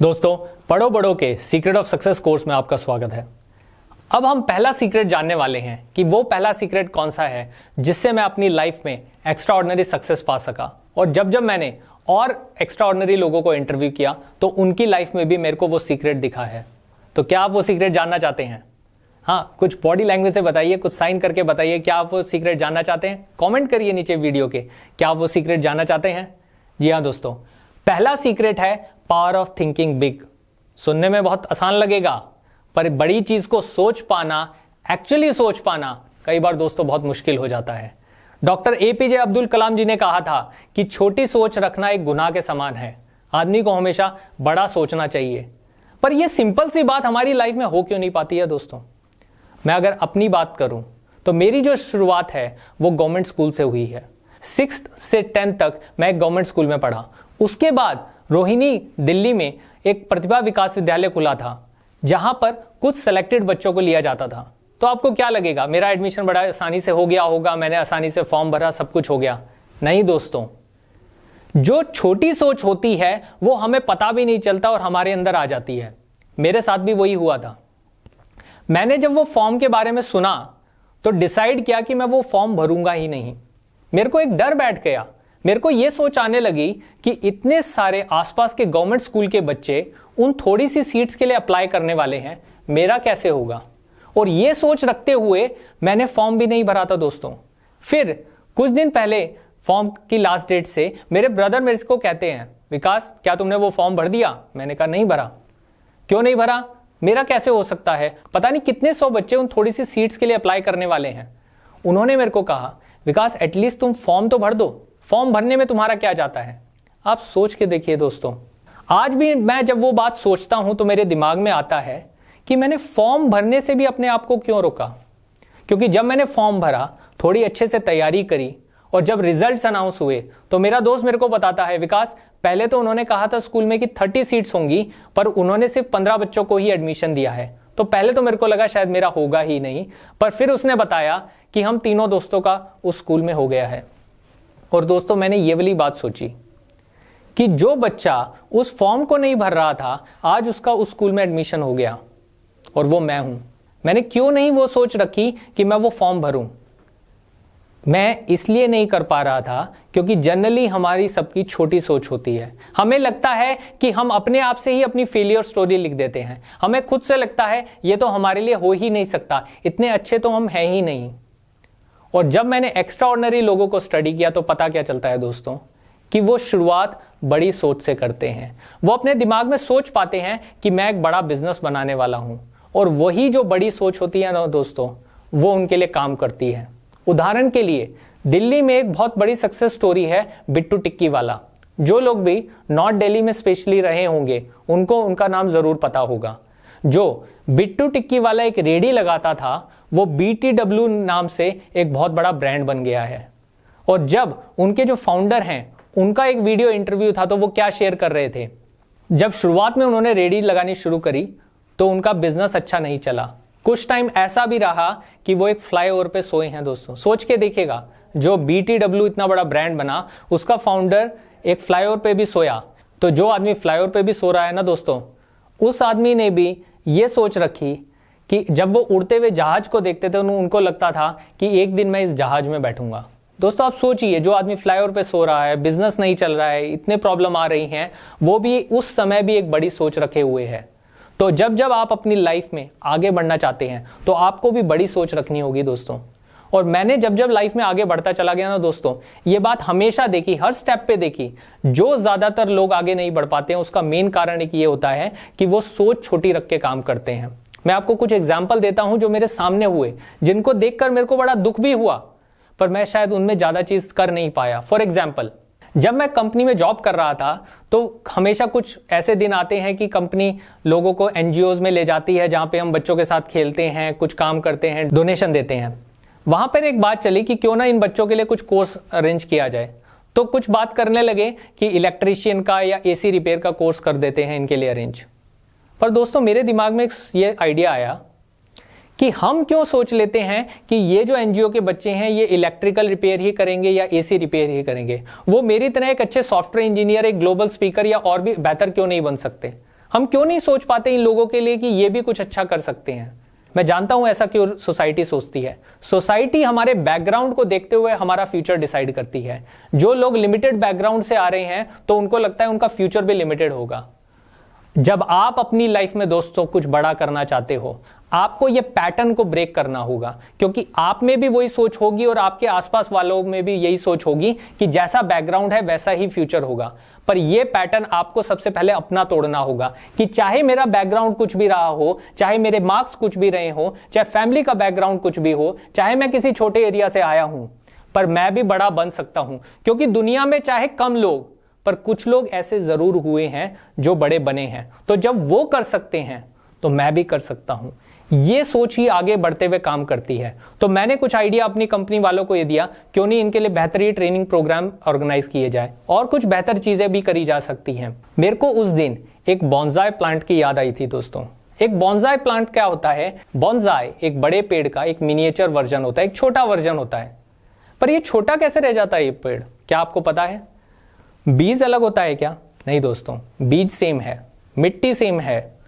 दोस्तों, पढ़ो बड़ो के सीक्रेट ऑफ सक्सेस कोर्स में आपका स्वागत है। अब हम पहला सीक्रेट जानने वाले हैं कि वो पहला सीक्रेट कौन सा है जिससे मैं अपनी लाइफ में एक्स्ट्रा ऑर्डिनरी सक्सेस पा सका। और जब जब मैंने और एक्स्ट्रा ऑर्डिनरी लोगों को इंटरव्यू किया तो उनकी लाइफ में भी मेरे को वो सीक्रेट दिखा है। तो क्या आप वो सीक्रेट जानना चाहते हैं? हाँ, कुछ बॉडी लैंग्वेज से बताइए, कुछ साइन करके बताइए क्या आप वो सीक्रेट जानना चाहते हैं। कॉमेंट करिए नीचे वीडियो के, क्या आप वो सीक्रेट जानना चाहते हैं। जी हाँ दोस्तों, पहला सीक्रेट है पावर ऑफ थिंकिंग बिग। सुनने में बहुत आसान लगेगा, पर बड़ी चीज को सोच पाना, एक्चुअली सोच पाना कई बार दोस्तों बहुत मुश्किल हो जाता है। डॉक्टर एपीजे अब्दुल कलाम जी ने कहा था कि छोटी सोच रखना एक गुनाह के समान है। आदमी को हमेशा बड़ा सोचना चाहिए। पर यह सिंपल सी बात हमारी लाइफ में हो क्यों नहीं पाती है दोस्तों? मैं अगर अपनी बात करूं तो मेरी जो शुरुआत है वो गवर्नमेंट स्कूल से हुई है। 6th से 10th तक मैं एक गवर्नमेंट स्कूल में पढ़ा। उसके बाद रोहिणी दिल्ली में एक प्रतिभा विकास विद्यालय खुला था जहां पर कुछ सेलेक्टेड बच्चों को लिया जाता था। तो आपको क्या लगेगा, मेरा एडमिशन बड़ा आसानी से हो गया होगा, मैंने आसानी से फॉर्म भरा, सब कुछ हो गया? नहीं दोस्तों, जो छोटी सोच होती है वो हमें पता भी नहीं चलता और हमारे अंदर आ जाती है। मेरे साथ भी वही हुआ था। मैंने जब वो फॉर्म के बारे में सुना तो डिसाइड किया कि मैं वो फॉर्म भरूंगा ही नहीं। मेरे को एक डर बैठ गया। मेरे को यह सोच आने लगी कि इतने सारे आसपास के गवर्नमेंट स्कूल के बच्चे उन थोड़ी सी सीट्स के लिए अप्लाई करने वाले हैं, मेरा कैसे होगा? और यह सोच रखते हुए मैंने फॉर्म भी नहीं भरा था दोस्तों। फिर कुछ दिन पहले फॉर्म की लास्ट डेट से मेरे ब्रदर मेरे को कहते हैं, विकास क्या तुमने वो फॉर्म भर दिया? मैंने कहा नहीं भरा। क्यों नहीं भरा? मेरा कैसे हो सकता है? पता नहीं कितने 100 बच्चे उन थोड़ी सी सीट्स के लिए अप्लाई करने वाले हैं। उन्होंने मेरे को कहा, विकास एटलीस्ट तुम फॉर्म तो भर दो, फॉर्म भरने में तुम्हारा क्या जाता है? आप सोच के देखिए दोस्तों। आज भी मैं जब वो बात सोचता हूं तो मेरे दिमाग में आता है कि मैंने फॉर्म भरने से भी अपने आप को क्यों रोका। क्योंकि जब मैंने फॉर्म भरा, थोड़ी अच्छे से तैयारी करी और जब रिजल्ट्स अनाउंस हुए तो मेरा दोस्त मेरे को बताता है, विकास पहले तो उन्होंने कहा था स्कूल में कि 30 सीट्स होंगी, पर उन्होंने सिर्फ 15 बच्चों को ही एडमिशन दिया है। तो पहले तो मेरे को लगा शायद मेरा होगा ही नहीं, पर फिर उसने बताया कि हम तीनों दोस्तों का उस स्कूल में हो गया है। और दोस्तों, मैंने ये वाली बात सोची कि जो बच्चा उस फॉर्म को नहीं भर रहा था, आज उसका उस स्कूल में एडमिशन हो गया और वो मैं हूं। मैंने क्यों नहीं वो सोच रखी कि मैं वो फॉर्म भरूं? मैं इसलिए नहीं कर पा रहा था क्योंकि जनरली हमारी सबकी छोटी सोच होती है। हमें लगता है कि हम अपने आप से ही अपनी फेलियर स्टोरी लिख देते हैं। हमें खुद से लगता है ये तो हमारे लिए हो ही नहीं सकता, इतने अच्छे तो हम हैं ही नहीं। और जब मैंने एक्स्ट्रा ऑर्डिनरी लोगों को स्टडी किया तो पता क्या चलता है दोस्तों, कि वो शुरुआत बड़ी सोच से करते हैं। वो अपने दिमाग में सोच पाते हैं कि मैं एक बड़ा बिजनेस बनाने वाला हूं, और वही जो बड़ी सोच होती है ना दोस्तों, वो उनके लिए काम करती है। उदाहरण के लिए दिल्ली में एक बहुत बड़ी सक्सेस स्टोरी है बिट्टू टिक्की वाला। जो लोग भी नॉर्थ दिल्ली में स्पेशली रहे होंगे उनको उनका नाम जरूर पता होगा। जो बिट्टू टिक्की वाला एक रेडी लगाता था, वो BTW नाम से एक बहुत बड़ा ब्रांड बन गया है। और जब उनके जो फाउंडर हैं, उनका एक वीडियो इंटरव्यू था तो वो क्या शेयर कर रहे थे, जब शुरुआत में उन्होंने रेडी लगानी शुरू करी तो उनका बिजनेस अच्छा नहीं चला। कुछ टाइम ऐसा भी रहा कि वो एक फ्लाईओवर पे सोए हैं दोस्तों। सोच के देखिएगा, जो BTW इतना बड़ा ब्रांड बना, उसका फाउंडर एक फ्लाईओवर पे भी सोया। तो जो आदमी फ्लाईओवर पे भी सो रहा है ना दोस्तों, उस आदमी ने भी ये सोच रखी कि जब वो उड़ते हुए जहाज को देखते थे उनको लगता था कि एक दिन मैं इस जहाज में बैठूंगा। दोस्तों आप सोचिए, जो आदमी फ्लाईओवर पे सो रहा है, बिजनेस नहीं चल रहा है, इतने प्रॉब्लम आ रही हैं, वो भी उस समय भी एक बड़ी सोच रखे हुए है। तो जब जब आप अपनी लाइफ में आगे बढ़ना चाहते हैं तो आपको भी बड़ी सोच रखनी होगी दोस्तों। और मैंने जब जब लाइफ में आगे बढ़ता चला गया ना दोस्तों, ये बात हमेशा देखी, हर स्टेप पे देखी, जो ज्यादातर लोग आगे नहीं बढ़ पाते हैं उसका मेन कारण एक ये होता है कि वो सोच छोटी रख के काम करते हैं। मैं आपको कुछ एग्जाम्पल देता हूं जो मेरे सामने हुए, जिनको देखकर मेरे को बड़ा दुख भी हुआ, पर मैं शायद उनमें ज्यादा चीज कर नहीं पाया। फॉर एग्जाम्पल, जब मैं कंपनी में जॉब कर रहा था तो हमेशा कुछ ऐसे दिन आते हैं कि कंपनी लोगों को NGOs में ले जाती है जहां पे हम बच्चों के साथ खेलते हैं, कुछ काम करते हैं, डोनेशन देते हैं। वहां पर एक बात चली कि क्यों ना इन बच्चों के लिए कुछ कोर्स अरेंज किया जाए। तो कुछ बात करने लगे कि इलेक्ट्रीशियन का या AC रिपेयर का कोर्स कर देते हैं इनके लिए अरेंज। पर दोस्तों मेरे दिमाग में ये आइडिया आया कि हम क्यों सोच लेते हैं कि ये जो NGO के बच्चे हैं ये इलेक्ट्रिकल रिपेयर ही करेंगे या AC रिपेयर ही करेंगे, वो मेरी तरह एक अच्छे सॉफ्टवेयर इंजीनियर, एक ग्लोबल स्पीकर या और भी बेहतर क्यों नहीं बन सकते? हम क्यों नहीं सोच पाते इन लोगों के लिए कि ये भी कुछ अच्छा कर सकते हैं? मैं जानता हूं ऐसा क्यों सोसाइटी सोचती है। सोसाइटी हमारे बैकग्राउंड को देखते हुए हमारा फ्यूचर डिसाइड करती है। जो लोग लिमिटेड बैकग्राउंड से आ रहे हैं तो उनको लगता है उनका फ्यूचर भी लिमिटेड होगा। जब आप अपनी लाइफ में दोस्तों कुछ बड़ा करना चाहते हो, आपको यह पैटर्न को ब्रेक करना होगा, क्योंकि आप में भी वही सोच होगी और आपके आसपास वालों में भी यही सोच होगी कि जैसा बैकग्राउंड है वैसा ही फ्यूचर होगा। पर यह पैटर्न आपको सबसे पहले अपना तोड़ना होगा कि चाहे मेरा बैकग्राउंड कुछ भी रहा हो, चाहे मेरे मार्क्स कुछ भी रहे हो, चाहे फैमिली का बैकग्राउंड कुछ भी हो, चाहे मैं किसी छोटे एरिया से आया हूं, पर मैं भी बड़ा बन सकता हूं। क्योंकि दुनिया में चाहे कम लोग पर कुछ लोग ऐसे जरूर हुए हैं जो बड़े बने हैं। तो जब वो कर सकते हैं तो मैं भी कर सकता हूं। ये सोच ही आगे बढ़ते हुए काम करती है। तो मैंने कुछ आइडिया अपनी कंपनी वालों को ये दिया, क्यों नहीं इनके लिए बेहतरीन ट्रेनिंग प्रोग्राम ऑर्गेनाइज किए जाए और कुछ बेहतर चीजें भी करी जा सकती हैं। मेरे को उस दिन एक बॉन्जाई प्लांट की याद आई थी दोस्तों। एक बॉन्जाई प्लांट क्या होता है? बॉन्जाई एक बड़े पेड़ का एक मिनिएचर वर्जन होता है, एक छोटा वर्जन होता है। पर ये छोटा कैसे रह जाता है ये पेड़? क्या आपको पता है? बीज अलग होता है क्या? नहीं दोस्तों, बीज सेम है, मिट्टी सेम है,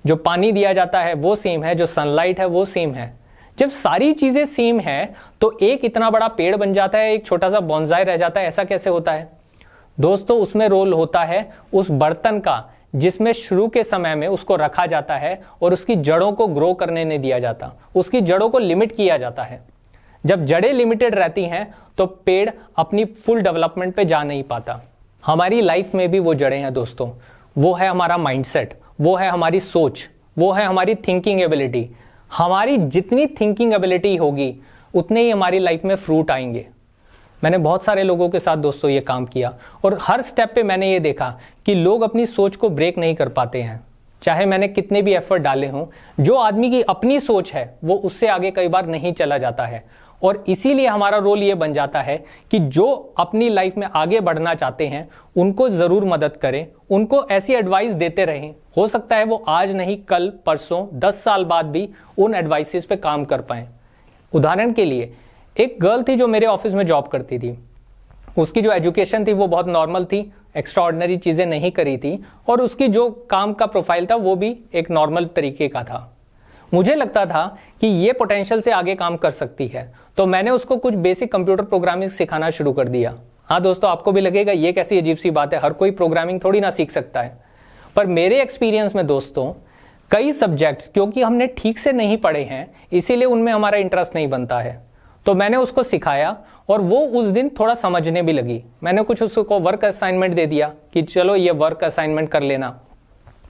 जो पानी दिया जाता है वो सेम है, जो सनलाइट है वो सेम है। जब सारी चीजें सेम है तो एक इतना बड़ा पेड़ बन जाता है, एक छोटा सा बॉन्जाई रह जाता है। ऐसा कैसे होता है दोस्तों? उसमें रोल होता है उस बर्तन का जिसमें शुरू के समय में उसको रखा जाता है और उसकी जड़ों को ग्रो करने नहीं दिया जाता, उसकी जड़ों को लिमिट किया जाता है। जब जड़ें लिमिटेड रहती हैं तो पेड़ अपनी फुल डेवलपमेंट पे जा नहीं पाता। हमारी लाइफ में भी वो जड़ें हैं दोस्तों। वो है हमारा माइंडसेट, वो है हमारी सोच, वो है हमारी थिंकिंग एबिलिटी। हमारी जितनी थिंकिंग एबिलिटी होगी उतने ही हमारी लाइफ में फ्रूट आएंगे। मैंने बहुत सारे लोगों के साथ दोस्तों ये काम किया और हर स्टेप पे मैंने ये देखा कि लोग अपनी सोच को ब्रेक नहीं कर पाते हैं। चाहे मैंने कितने भी एफर्ट डाले हों, जो आदमी की अपनी सोच है वो उससे आगे कई बार नहीं चला जाता है। और इसीलिए हमारा रोल ये बन जाता है कि जो अपनी लाइफ में आगे बढ़ना चाहते हैं उनको जरूर मदद करें, उनको ऐसी एडवाइस देते रहें। हो सकता है वो आज नहीं कल परसों 10 साल बाद भी उन एडवाइसेस पे काम कर पाएं। उदाहरण के लिए एक गर्ल थी जो मेरे ऑफिस में जॉब करती थी। उसकी जो एजुकेशन थी वो बहुत नॉर्मल थी, एक्स्ट्रा ऑर्डिनरी चीजें नहीं करी थी और उसकी जो काम का प्रोफाइल था वो भी एक नॉर्मल तरीके का था। मुझे लगता था कि ये पोटेंशियल से आगे काम कर सकती है, तो मैंने उसको कुछ बेसिक कंप्यूटर प्रोग्रामिंग सिखाना शुरू कर दिया। हाँ दोस्तों, आपको भी लगेगा ये कैसी अजीब सी बात है, हर कोई प्रोग्रामिंग थोड़ी ना सीख सकता है। पर मेरे एक्सपीरियंस में दोस्तों कई सब्जेक्ट्स क्योंकि हमने ठीक से नहीं पढ़े हैं इसीलिए उनमें हमारा इंटरेस्ट नहीं बनता है। तो मैंने उसको सिखाया और वो उस दिन थोड़ा समझने भी लगी। मैंने कुछ उसको वर्क असाइनमेंट दे दिया कि चलो ये वर्क असाइनमेंट कर लेना।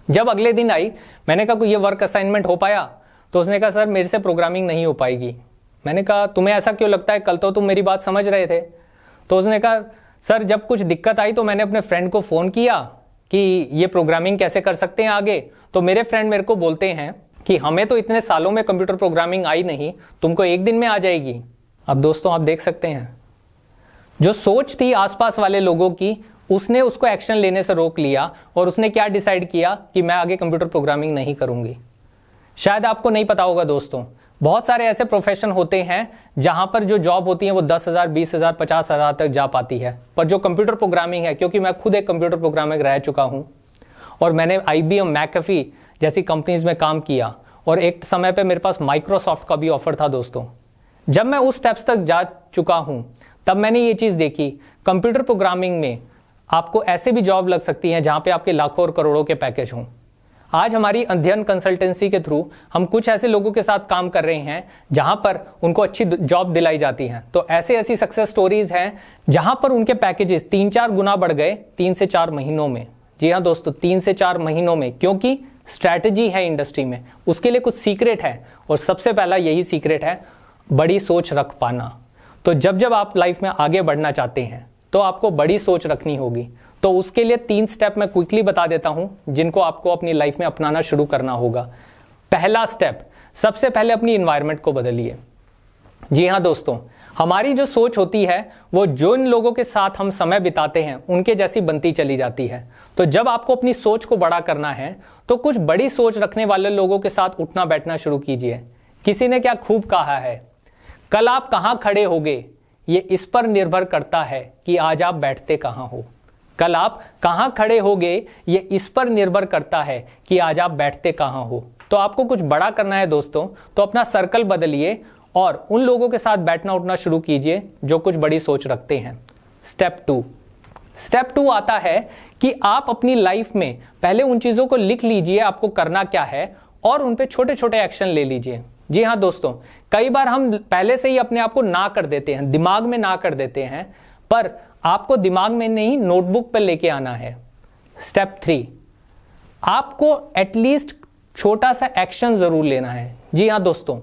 जब अगले दिन आई, मैंने कहा ये वर्क असाइनमेंट हो पाया? तो उसने कहा सर मेरे से प्रोग्रामिंग नहीं हो पाएगी। मैंने कहा तुम्हें ऐसा क्यों लगता है, कल तो तुम मेरी बात समझ रहे थे। तो उसने कहा सर जब कुछ दिक्कत आई तो मैंने अपने फ्रेंड को फोन किया कि ये प्रोग्रामिंग कैसे कर सकते हैं आगे, तो मेरे फ्रेंड मेरे को बोलते हैं कि हमें तो इतने सालों में कंप्यूटर प्रोग्रामिंग आई नहीं, तुमको एक दिन में आ जाएगी। अब दोस्तों आप देख सकते हैं जो सोच थी आसपास वाले लोगों की, उसने उसको एक्शन लेने से रोक लिया और उसने क्या डिसाइड किया कि मैं आगे कंप्यूटर प्रोग्रामिंग नहीं करूंगी। शायद आपको नहीं पता होगा दोस्तों, बहुत सारे ऐसे प्रोफेशन होते हैं जहां पर जो जॉब होती है वो 10,000, 20,000, 50,000 तक जा पाती है। पर जो कंप्यूटर प्रोग्रामिंग है, क्योंकि मैं खुद एक कंप्यूटर प्रोग्रामर रह चुका हूं और मैंने IBM, मैकेफी जैसी कंपनीज में काम किया और एक समय पे मेरे पास माइक्रोसॉफ्ट का भी ऑफर था दोस्तों। जब मैं उस स्टेप्स तक जा चुका हूं तब मैंने ये चीज देखी, कंप्यूटर प्रोग्रामिंग में आपको ऐसे भी जॉब लग सकती है जहां पे आपके लाखों और करोड़ों के पैकेज हों। आज हमारी अध्ययन कंसल्टेंसी के थ्रू हम कुछ ऐसे लोगों के साथ काम कर रहे हैं जहां पर उनको अच्छी जॉब दिलाई जाती है। तो ऐसी सक्सेस स्टोरीज हैं जहां पर उनके पैकेजेस 3-4 गुना बढ़ गए 3 से 4 महीनों में। जी हाँ दोस्तों, 3 से 4 महीनों में, क्योंकि स्ट्रैटेजी है इंडस्ट्री में, उसके लिए कुछ सीक्रेट है और सबसे पहला यही सीक्रेट है बड़ी सोच रख पाना। तो जब आप लाइफ में आगे बढ़ना चाहते हैं तो आपको बड़ी सोच रखनी होगी। तो उसके लिए 3 स्टेप मैं क्विकली बता देता हूं जिनको आपको अपनी लाइफ में अपनाना शुरू करना होगा। पहला स्टेप, सबसे पहले अपनी एनवायरनमेंट को बदलिए। जी हां दोस्तों, हमारी जो सोच होती है वो जो इन लोगों के साथ हम समय बिताते हैं उनके जैसी बनती चली जाती है। तो जब आपको अपनी सोच को बड़ा करना है तो कुछ बड़ी सोच रखने वाले लोगों के साथ उठना बैठना शुरू कीजिए। किसी ने क्या खूब कहा है, कल आप कहां खड़े होगे ये इस पर निर्भर करता है कि आज आप बैठते कहां हो। कल आप कहां खड़े होगे ये इस पर निर्भर करता है कि आज आप बैठते कहां हो। तो आपको कुछ बड़ा करना है दोस्तों, तो अपना सर्कल बदलिए और उन लोगों के साथ बैठना उठना शुरू कीजिए जो कुछ बड़ी सोच रखते हैं। स्टेप टू आता है कि आप अपनी लाइफ में पहले उन चीजों को लिख लीजिए आपको करना क्या है और उन पे छोटे छोटे एक्शन ले लीजिए। जी हाँ दोस्तों, कई बार हम पहले से ही अपने आप को ना कर देते हैं, दिमाग में ना कर देते हैं, पर आपको दिमाग में नहीं नोटबुक पर लेके आना है। स्टेप 3, आपको एटलीस्ट छोटा सा एक्शन जरूर लेना है। जी हाँ दोस्तों,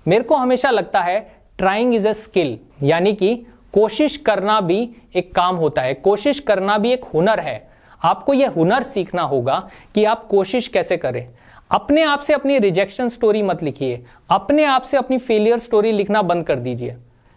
मेरे को हमेशा लगता है ट्राइंग इज अ स्किल, यानी कि कोशिश करना भी एक काम होता है, कोशिश करना भी एक हुनर है। आपको यह हुनर सीखना होगा कि आप कोशिश कैसे करें। अपने आप से अपनी रिजेक्शन स्टोरी मत लिखिए, अपने आप से अपनी फेलियर स्टोरी लिखना बंद कर दीजिए।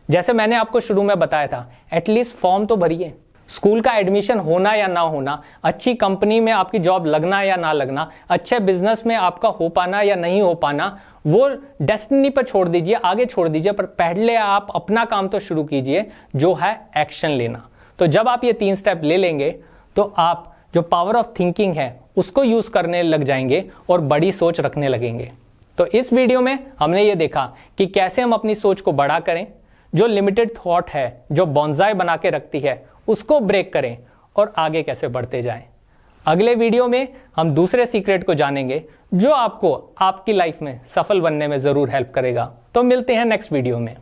जैसे मैंने आपको शुरू में बताया था, एटलीस्ट फॉर्म तो भरिए। स्कूल का एडमिशन होना या ना होना, अच्छी कंपनी में आपकी जॉब लगना या ना लगना, अच्छे बिजनेस में आपका हो पाना या नहीं हो पाना, वो डेस्टिनी पर छोड़ दीजिए, आगे छोड़ दीजिए, पर पहले आप अपना काम तो शुरू कीजिए जो है एक्शन लेना। तो जब आप ये 3 स्टेप ले लेंगे तो आप जो पावर ऑफ थिंकिंग है उसको यूज करने लग जाएंगे और बड़ी सोच रखने लगेंगे। तो इस वीडियो में हमने ये देखा कि कैसे हम अपनी सोच को बड़ा करें, जो लिमिटेड थॉट है, जो बॉन्जाई बना के रखती है, उसको ब्रेक करें और आगे कैसे बढ़ते जाएं। अगले वीडियो में हम दूसरे सीक्रेट को जानेंगे जो आपको आपकी लाइफ में सफल बनने में जरूर हेल्प करेगा। तो मिलते हैं नेक्स्ट वीडियो में।